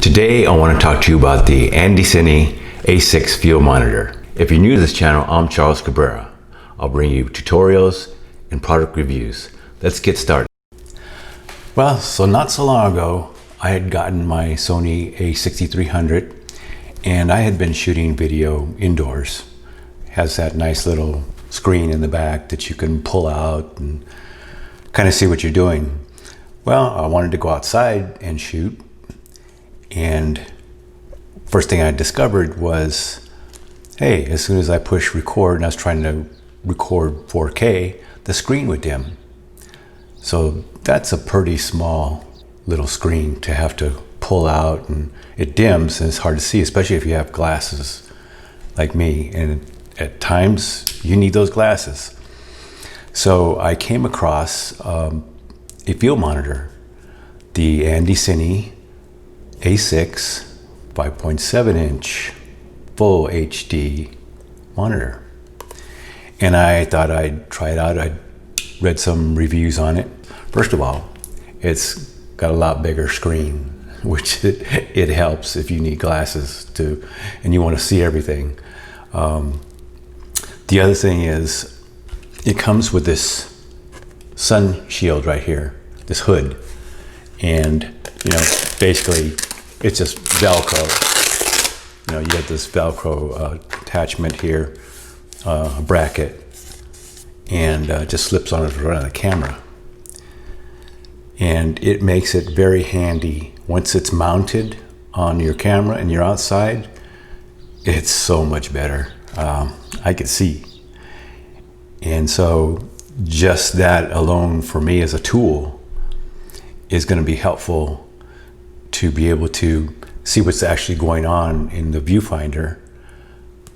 Today I want to talk to you about the AndyCine A6 field monitor. If you're new to this channel, I'm Charles Cabrera. I'll bring you tutorials and product reviews. Let's get started. Well, so not so long ago, I had gotten my Sony a6300 and I had been shooting video indoors. It has that nice little screen in the back that you can pull out and kind of see what you're doing. Well, I wanted to go outside and shoot, and first thing I discovered was, hey, as soon as I push record and I was trying to record 4K, the screen would dim. So that's a pretty small little screen to have to pull out, and it dims and it's hard to see, especially if you have glasses like me, and at times you need those glasses. So I came across a field monitor, the AndyCine A6 5.7 inch full HD monitor, and I thought I'd try it out. I read some reviews on it. First of all, it's got a lot bigger screen, which it helps if you need glasses to and you want to see everything. The other thing is it comes with this sun shield right here, this hood, and basically it's just Velcro. You get this Velcro attachment here, a bracket, and just slips on it right on the camera. And it makes it very handy. Once it's mounted on your camera and you're outside, it's so much better. I can see. And so just that alone for me as a tool is going to be helpful to be able to see what's actually going on in the viewfinder,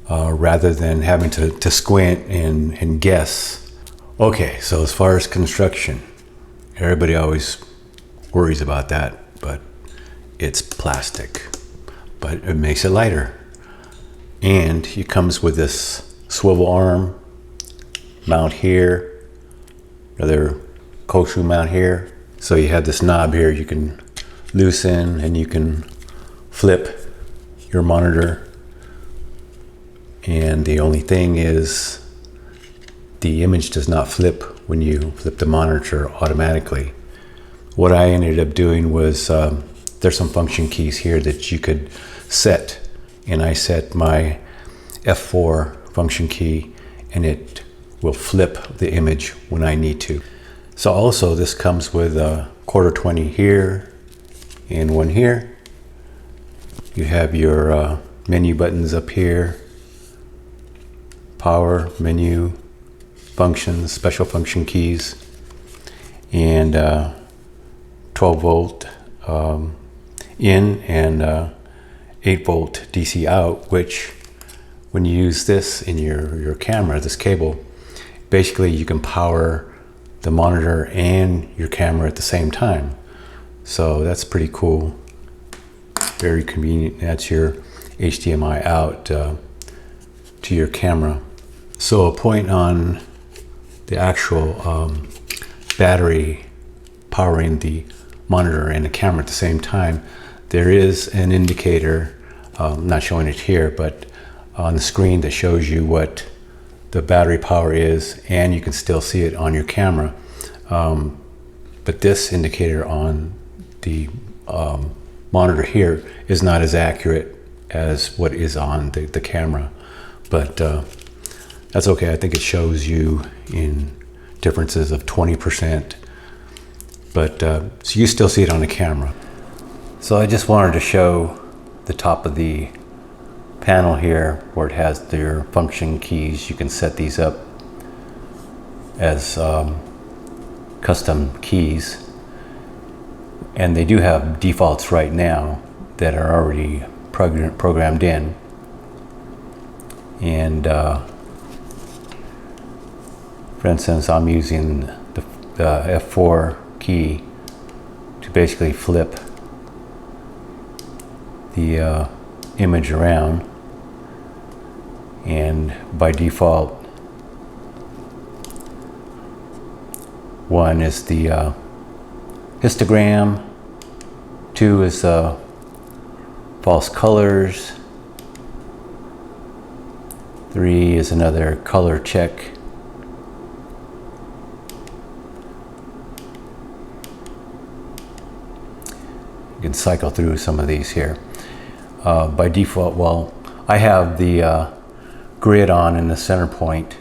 rather than having to squint and guess. Okay, so as far as construction, everybody always worries about that, but it's plastic, but it makes it lighter. And it comes with this swivel arm mount here, another coaching mount here. So you have this knob here you can loosen, and you can flip your monitor. And the only thing is the image does not flip when you flip the monitor automatically. What I ended up doing was, there's some function keys here that you could set, and I set my F4 function key, and it will flip the image when I need to. So also this comes with a 1/4 here and one here. You have your menu buttons up here, power, menu, functions, special function keys, and 12 volt in and 8 volt DC out, which when you use this in your camera, this cable, basically you can power the monitor and your camera at the same time. So that's pretty cool, very convenient. That's your HDMI out to your camera. So a point on the actual battery powering the monitor and the camera at the same time, there is an indicator, not showing it here, but on the screen that shows you what the battery power is, and you can still see it on your camera. But this indicator on the monitor here is not as accurate as what is on the camera, but that's okay. I think it shows you in differences of 20%, but so you still see it on the camera. So I just wanted to show the top of the panel here where it has their function keys. You can set these up as custom keys, and they do have defaults right now that are already programmed in. And for instance, I'm using the F4 key to basically flip the image around, and by default, one is the histogram, two is false colors. 3 is another color check. You can cycle through some of these here. By default, well, I have the grid on in the center point,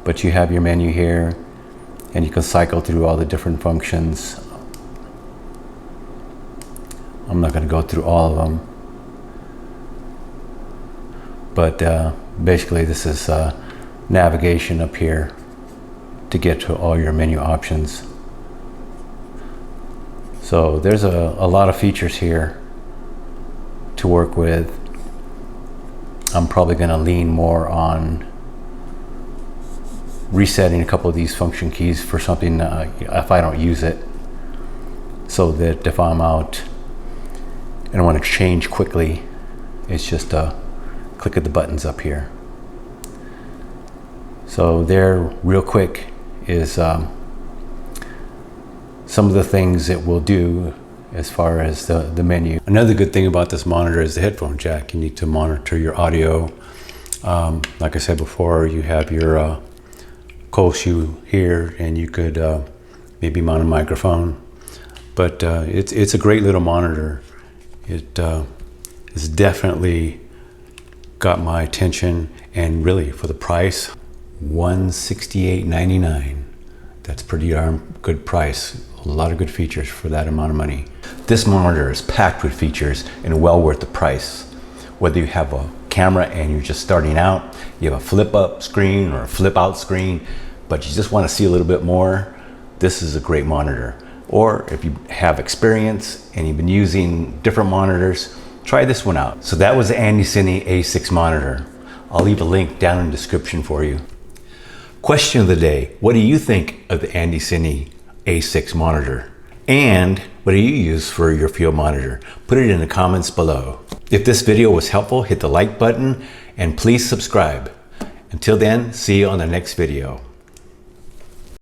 but you have your menu here, and you can cycle through all the different functions. I'm not going to go through all of them, but basically this is navigation up here to get to all your menu options. So there's a lot of features here to work with. I'm probably going to lean more on resetting a couple of these function keys for something if I don't use it, so that if I'm out and I want to change quickly, it's just a click of the buttons up here. So there, real quick, is some of the things it will do as far as the menu. Another good thing about this monitor is the headphone jack. You need to monitor your audio. Like I said before, you have your cold shoe here, and you could maybe mount a microphone. But it's a great little monitor. It has definitely got my attention, and really for the price, $168.99. That's pretty darn good price. A lot of good features for that amount of money. This monitor is packed with features and well worth the price. Whether you have a camera and you're just starting out, you have a flip up screen or a flip out screen, but you just want to see a little bit more, this is a great monitor. Or if you have experience and you've been using different monitors, try this one out. So that was the AndyCine A6 monitor. I'll leave a link down in the description for you. Question of the day: what do you think of the AndyCine A6 monitor? And what do you use for your field monitor? Put it in the comments below. If this video was helpful, hit the like button and please subscribe. Until then, see you on the next video.